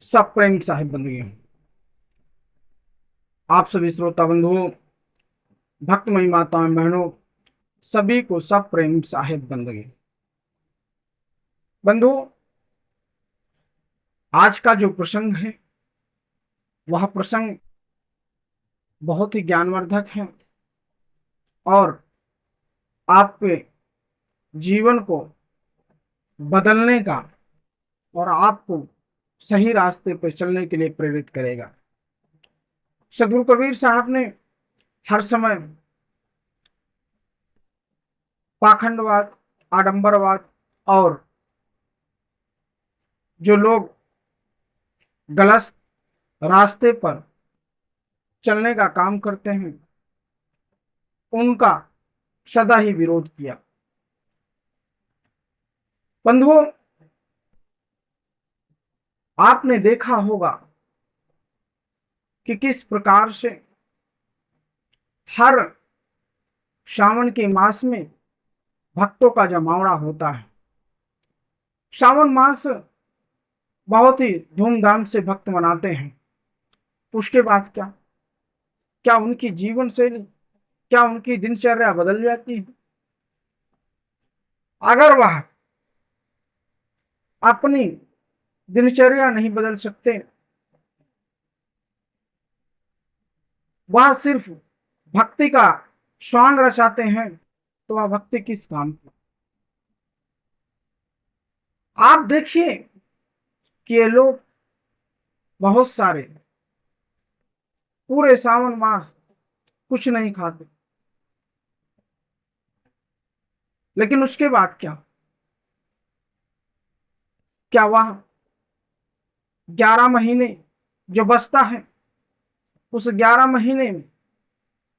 सब प्रेम साहिब बंदगी। आप सभी श्रोता बंधुओं, भक्तमयी माताओं बहनों, सभी को सब प्रेम साहिब बंदगी। बंधुओं, आज का जो प्रसंग है वह प्रसंग बहुत ही ज्ञानवर्धक है और आपके जीवन को बदलने का और आपको सही रास्ते पर चलने के लिए प्रेरित करेगा। सदगुरु कबीर साहब ने हर समय पाखंडवाद, आडंबरवाद और जो लोग गलत रास्ते पर चलने का काम करते हैं उनका सदा ही विरोध किया। बंधुओं, आपने देखा होगा कि किस प्रकार से हर श्रावण के मास में भक्तों का जमावड़ा होता है। श्रावण मास बहुत ही धूमधाम से भक्त मनाते हैं। उसके बाद क्या क्या उनकी जीवन शैली, क्या उनकी दिनचर्या बदल जाती है? अगर वह अपनी दिनचर्या नहीं बदल सकते, वह सिर्फ भक्ति का स्वांग रचाते हैं, तो वह भक्ति किस काम की? आप देखिए कि ये लोग बहुत सारे पूरे सावन मास कुछ नहीं खाते, लेकिन उसके बाद क्या क्या वह 11 महीने जो बचता है उस 11 महीने में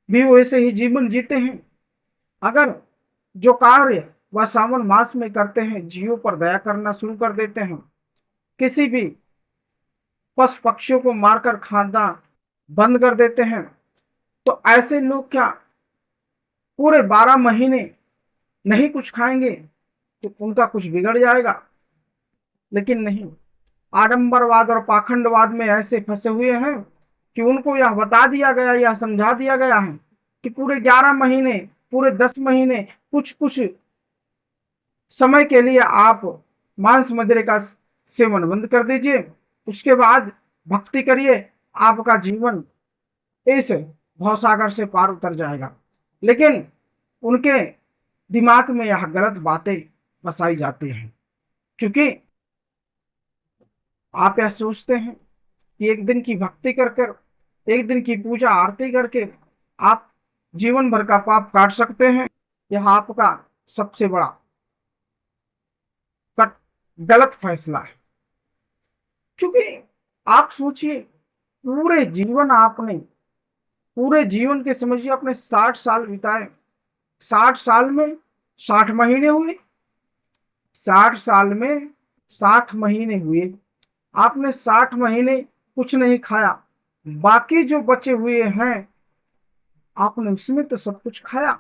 भी वैसे ही जीवन जीते हैं? अगर जो कार्य वह सावन मास में करते हैं, जीवों पर दया करना शुरू कर देते हैं, किसी भी पशु पक्षियों को मारकर खाना बंद कर देते हैं, तो ऐसे लोग क्या पूरे 12 महीने नहीं कुछ खाएंगे तो उनका कुछ बिगड़ जाएगा? लेकिन नहीं, आडंबरवाद और पाखंडवाद में ऐसे फंसे हुए हैं कि उनको यह बता दिया गया, यह समझा दिया गया है कि पूरे 11 महीने, पूरे 10 महीने कुछ कुछ समय के लिए आप मांस मदिरे का सेवन बंद कर दीजिए, उसके बाद भक्ति करिए, आपका जीवन इस भवसागर से पार उतर जाएगा। लेकिन उनके दिमाग में यह गलत बातें बसाई जाती हैं, क्योंकि आप यह सोचते हैं कि एक दिन की भक्ति कर कर, एक दिन की पूजा आरती करके आप जीवन भर का पाप काट सकते हैं। यह आपका सबसे बड़ा गलत फैसला है। क्योंकि आप सोचिए, पूरे जीवन के समझिए आपने 60 साल बिताए, 60 साल में 60 महीने हुए, 60 साल में 60 महीने हुए, आपने 60 महीने कुछ नहीं खाया, बाकी जो बचे हुए हैं आपने उसमें तो सब कुछ खाया।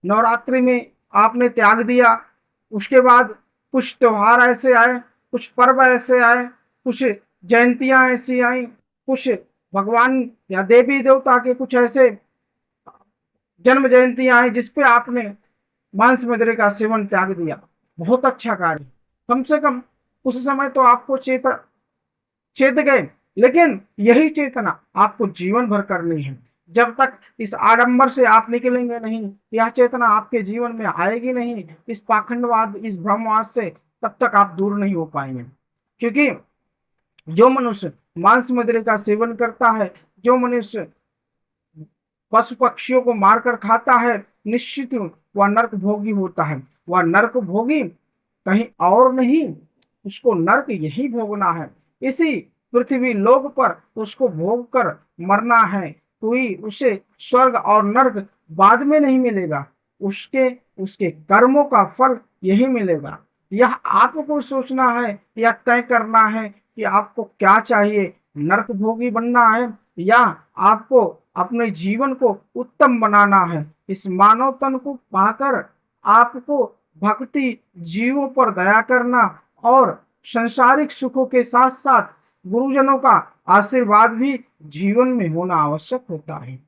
नवरात्रि में आपने त्याग दिया, उसके बाद कुछ त्योहार ऐसे आए, कुछ पर्व ऐसे आए, कुछ जयंतियां ऐसी आई, कुछ भगवान या देवी देवता के कुछ ऐसे जन्म जयंतियां आई जिसपे आपने मांस मदिरे का सेवन त्याग दिया। बहुत अच्छा कार्य, कम से कम उस समय तो आपको चेत गए, लेकिन यही चेतना आपको जीवन भर करनी है। जब तक इस आडंबर से आप निकलेंगे नहीं, यह चेतना आपके जीवन में आएगी नहीं, इस पाखंडवाद, इस भ्रमवाद से तब तक आप दूर नहीं हो पाएंगे। क्योंकि जो मनुष्य मांस मदिरे का सेवन करता है, जो मनुष्य पशु पक्षियों को मारकर खाता है, निश्चित वह नरक भोगी होता है। वह नरक भोगी कहीं और नहीं, उसको नरक यही भोगना है, इसी पृथ्वी लोक पर उसको भोग कर मरना है। कोई उसे स्वर्ग और नरक बाद में नहीं मिलेगा, उसके उसके कर्मों का फल यही मिलेगा। यह आपको सोचना है, यह तय करना है कि आपको क्या चाहिए, नरक भोगी बनना है या आपको अपने जीवन को उत्तम बनाना है। इस मानव तन को पाकर आपको भक्ति, जीवों पर दया करना और संसारिक सुखों के साथ साथ गुरुजनों का आशीर्वाद भी जीवन में होना आवश्यक होता है।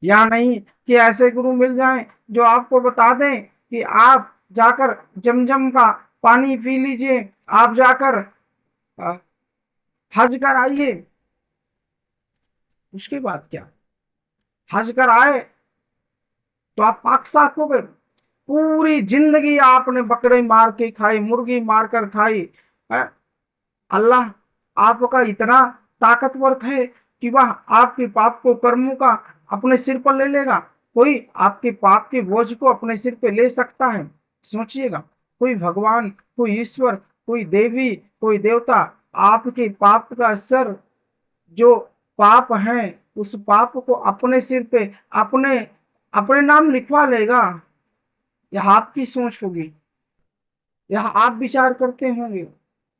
या नहीं कि ऐसे गुरु मिल जाएं जो आपको बता दें कि आप जाकर जमजम का पानी पी लीजिए, आप जाकर हज कर आइए। उसके बाद क्या? हज कर आए तो आप पाक साफ हो गए। पूरी जिंदगी आपने बकरे मार के खाई, मुर्गी मार कर खाई। अल्लाह आपका इतना ताकतवर है कि वह आपके पाप को, कर्मों का अपने सिर पर ले लेगा। कोई आपके पाप के बोझ को अपने सिर पे ले सकता है? सोचिएगा, कोई भगवान, कोई ईश्वर, कोई देवी, कोई देवता आपके पाप का असर, जो पाप है, उस पाप को अपने सिर पे, अपने अपने नाम लिखवा लेगा? यह आपकी सोच होगी, यह आप विचार करते होंगे,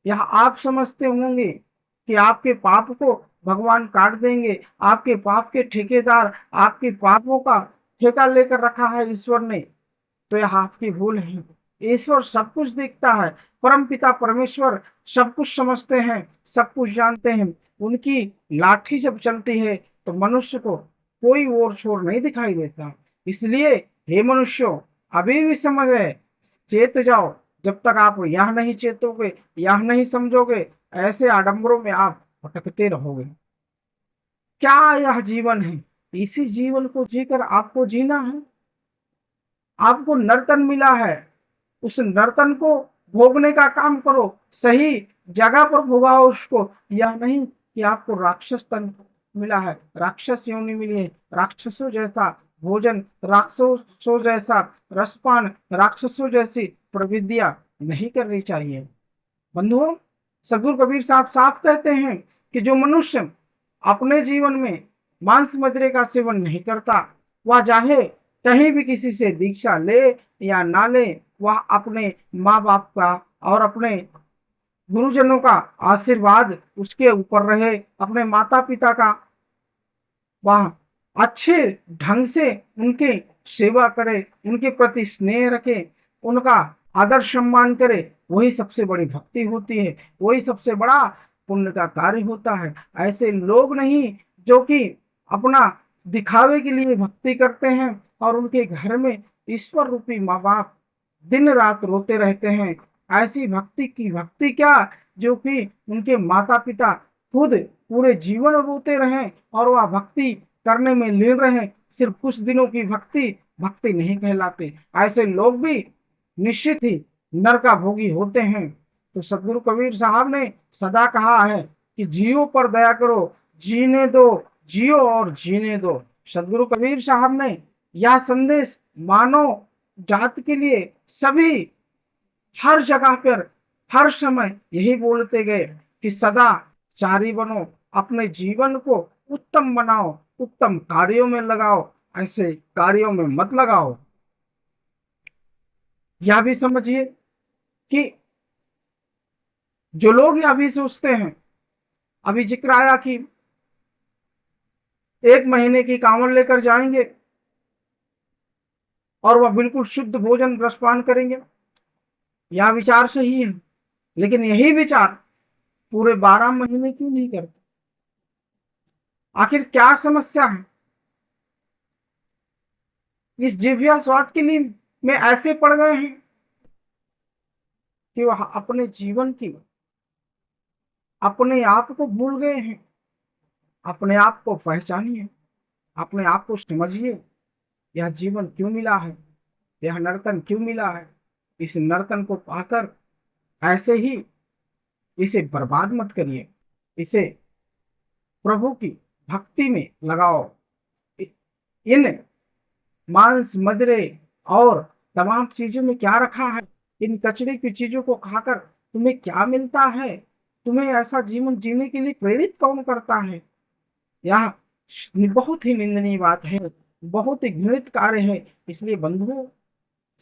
यह आप समझते होंगे कि आपके पाप को भगवान काट देंगे। आपके पाप के ठेकेदार, आपके पापों का ठेका लेकर रखा है ईश्वर ने। तो यह आपकी भूल है। ईश्वर सब कुछ देखता है। परम पिता परमेश्वर सब कुछ समझते हैं, सब कुछ जानते हैं। उनकी लाठी जब चलती है तो मनुष्य को कोई ओर छोर नहीं दिखाई देता। इसलिए हे मनुष्यों, अभी भी समझ है, चेत जाओ। जब तक आप यह नहीं चेतोगे, यह नहीं समझोगे, ऐसे आडंबरों में आप भटकते रहोगे। क्या यह जीवन है? इसी जीवन को जीकर आपको जीना है। आपको नर्तन मिला है, उस नर्तन को भोगने का काम करो, सही जगह पर भोगाओ उसको। यह नहीं कि आपको राक्षस तन मिला है, राक्षस योनि मिली है, राक्षसों जैसा भोजन, राक्षसों जैसा रसपान, राक्षसों जैसी प्रविधियां नहीं करनी चाहिए। बंधुओं, सदगुरु कबीर साहब साफ कहते हैं कि जो मनुष्य अपने जीवन में मांस मदिरे का सेवन नहीं करता, वह चाहे कहीं भी किसी से दीक्षा ले या ना ले, वह अपने माँ बाप का और अपने गुरुजनों का आशीर्वाद उसके ऊपर रहे, अपने माता पिता का वह अच्छे ढंग से उनकी सेवा करे, उनके प्रति स्नेह रखे, उनका आदर सम्मान करे। वही सबसे बड़ी भक्ति होती है, वही सबसे बड़ा पुण्य का कार्य होता है। ऐसे लोग नहीं जो कि अपना दिखावे के लिए भक्ति करते हैं और उनके घर में ईश्वर रूपी माँ बाप दिन रात रोते रहते हैं। ऐसी भक्ति की भक्ति क्या, जो कि उनके माता पिता खुद पूरे जीवन रोते रहें और वह भक्ति करने में लीन रहें। सिर्फ कुछ दिनों की भक्ति भक्ति नहीं कहलाते। ऐसे लोग भी निश्चित ही नरका भोगी होते हैं। तो सदगुरु कबीर साहब ने सदा कहा है कि जियो पर दया करो, जीने दो, जियो और जीने दो। सदगुरु कबीर साहब ने यह संदेश मानव जात के लिए सभी हर जगह पर हर समय यही बोलते गए कि सदा चारी बनो, अपने जीवन को उत्तम बनाओ, उत्तम कार्यों में लगाओ, ऐसे कार्यों में मत लगाओ। यह भी समझिए कि जो लोग यह भी सोचते हैं, अभी जिक्र आया कि 1 महीने की कांवड़ लेकर जाएंगे और वह बिल्कुल शुद्ध भोजन रसपान करेंगे, यह विचार सही है। लेकिन यही विचार पूरे 12 महीने क्यों नहीं करते? आखिर क्या समस्या है? इस जिह्वा स्वाद के लिए में ऐसे पड़ गए हैं कि वह अपने जीवन की, अपने आप को भूल गए हैं। अपने आप को पहचानिए, अपने आप को समझिए। यह जीवन क्यों मिला है? यह नर्तन क्यों मिला है? इस नर्तन को पाकर ऐसे ही इसे बर्बाद मत करिए, इसे प्रभु की भक्ति में लगाओ। इन मांस मदिरे और तमाम चीजों में क्या रखा है? इन कचरे की चीजों को खाकर तुम्हें क्या मिलता है? तुम्हें ऐसा जीवन जीने के लिए प्रेरित कौन करता है? यह बहुत ही निंदनीय बात है, बहुत ही घृणित कार्य है। इसलिए बंधुओं,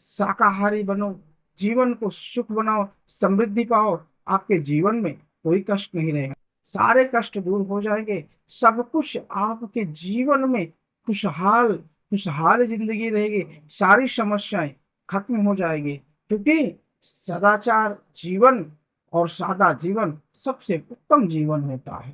शाकाहारी बनो, जीवन को सुख बनाओ, समृद्धि पाओ। आपके जीवन में कोई कष्ट नहीं रहेगा, सारे कष्ट दूर हो जाएंगे। सब कुछ आपके जीवन में खुशहाल खुशहाल जिंदगी रहेगी, सारी समस्याएं खत्म हो जाएगी। क्योंकि सदाचार जीवन और सादा जीवन सबसे उत्तम जीवन होता है।